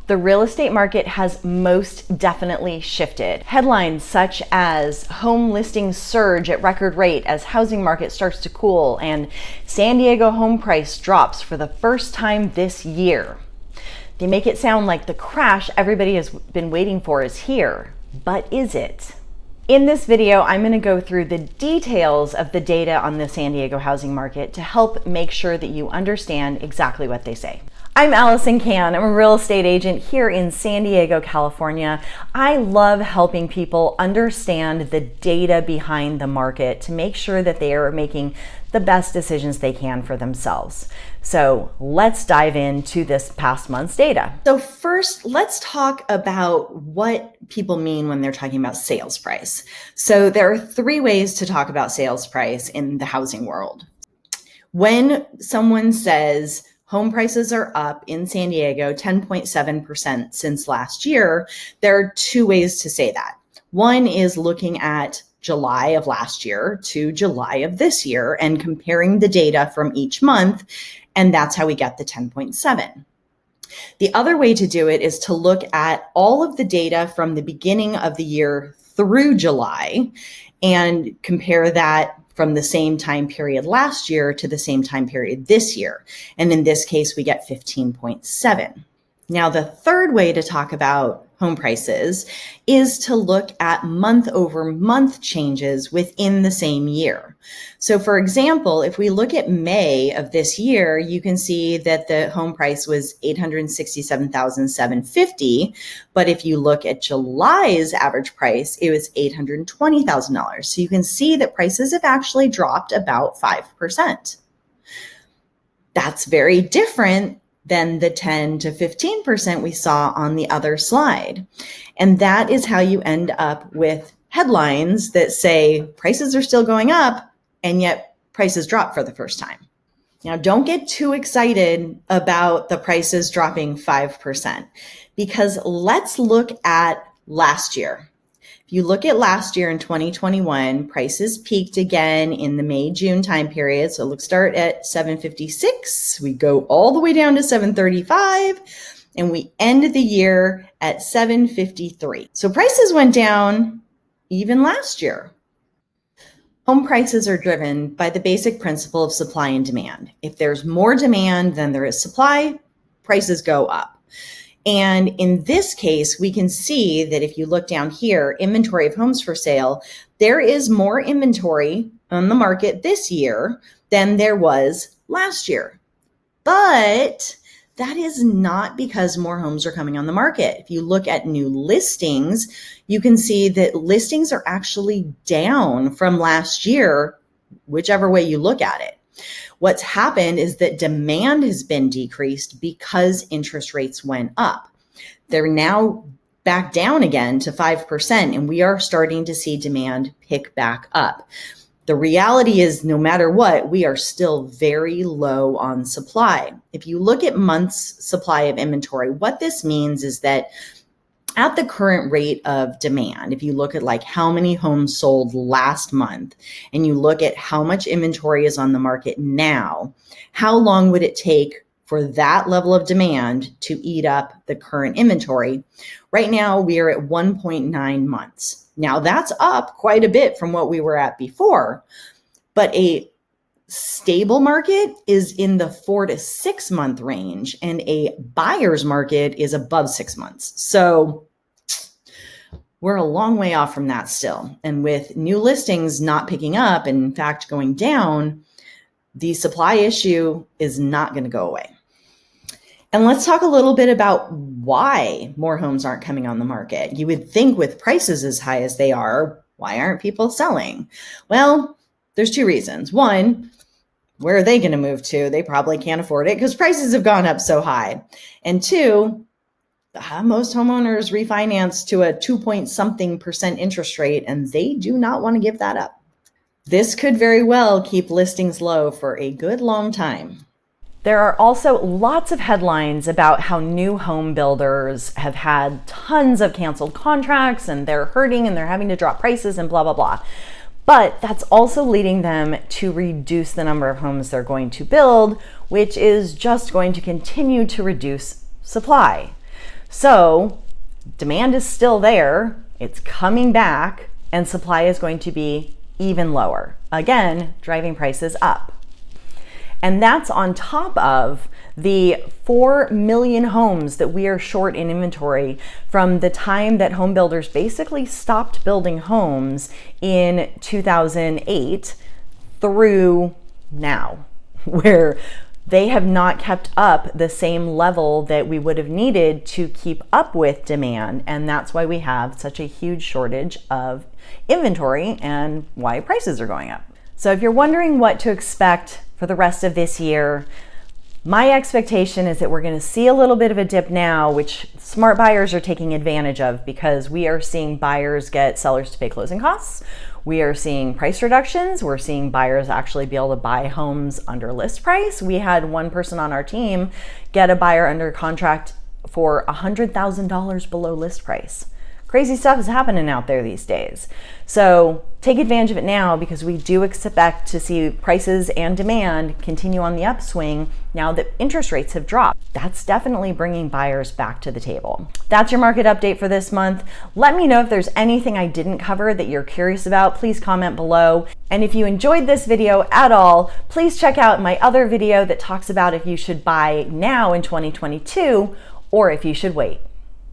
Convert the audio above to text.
The real estate market has most definitely shifted. Headlines such as home listings surge at record rate as housing market starts to cool and San Diego home price drops for the first time this year. They make it sound like the crash everybody has been waiting for is here, but is it? In this video, I'm going to go through the details of the data on the San Diego housing market to help make sure that you understand exactly what they say. I'm Allesen Cann. I'm a real estate agent here in San Diego, California. I love helping people understand the data behind the market to make sure that they are making the best decisions they can for themselves. So let's dive into this past month's data. So first, let's talk about what people mean when they're talking about sales price. So there are three ways to talk about sales price in the housing world. When someone says home prices are up in San Diego 10.7% since last year, there are two ways to say that. One is looking at July of last year to July of this year and comparing the data from each month, and that's how we get the 10.7. The other way to do it is to look at all of the data from the beginning of the year through July and compare that from the same time period last year to the same time period this year. And in this case, we get 15.7. Now, the third way to talk about home prices is to look at month over month changes within the same year. So for example, if we look at May of this year, you can see that the home price was $867,750. But if you look at July's average price, it was $820,000. So you can see that prices have actually dropped about 5%. That's very different than the 10 to 15% we saw on the other slide. And that is how you end up with headlines that say prices are still going up and yet prices drop for the first time. Now, don't get too excited about the prices dropping 5% because let's look at last year. If you look at last year in 2021, prices peaked again in the May-June time period. So let's start at 756. We go all the way down to 735 and we ended the year at 753. So prices went down even last year. Home prices are driven by the basic principle of supply and demand. If there's more demand than there is supply, prices go up. And in this case, we can see that if you look down here, inventory of homes for sale, there is more inventory on the market this year than there was last year. But that is not because more homes are coming on the market. If you look at new listings, you can see that listings are actually down from last year, whichever way you look at it. What's happened is that demand has been decreased because interest rates went up. They're now back down again to 5%, and we are starting to see demand pick back up. The reality is, no matter what, we are still very low on supply. If you look at months' supply of inventory, what this means is that at the current rate of demand, if you look at like how many homes sold last month and you look at how much inventory is on the market now, how long would it take for that level of demand to eat up the current inventory? Right now, we are at 1.9 months. Now that's up quite a bit from what we were at before, but a stable market is in the 4 to 6 month range and a buyer's market is above 6 months. So we're a long way off from that still. And with new listings not picking up, and in fact going down, the supply issue is not going to go away. And let's talk a little bit about why more homes aren't coming on the market. You would think with prices as high as they are, why aren't people selling? Well, there's two reasons. One, where are they going to move to? They probably can't afford it because prices have gone up so high. And two, most homeowners refinance to a 2-point-something% interest rate, and they do not want to give that up. This could very well keep listings low for a good long time. There are also lots of headlines about how new home builders have had tons of canceled contracts and they're hurting and they're having to drop prices and blah, blah, blah. But that's also leading them to reduce the number of homes they're going to build, which is just going to continue to reduce supply. So demand is still there, it's coming back, and supply is going to be even lower. Again, driving prices up. And that's on top of the 4 million homes that we are short in inventory from the time that home builders basically stopped building homes in 2008 through now, where they have not kept up the same level that we would have needed to keep up with demand. And that's why we have such a huge shortage of inventory and why prices are going up. So if you're wondering what to expect for the rest of this year, my expectation is that we're going to see a little bit of a dip now, which smart buyers are taking advantage of because we are seeing buyers get sellers to pay closing costs. We are seeing price reductions. We're seeing buyers actually be able to buy homes under list price. We had one person on our team get a buyer under contract for $100,000 below list price. Crazy stuff is happening out there these days. So take advantage of it now because we do expect to see prices and demand continue on the upswing now that interest rates have dropped. That's definitely bringing buyers back to the table. That's your market update for this month. Let me know if there's anything I didn't cover that you're curious about. Please comment below. And if you enjoyed this video at all, please check out my other video that talks about if you should buy now in 2022 or if you should wait.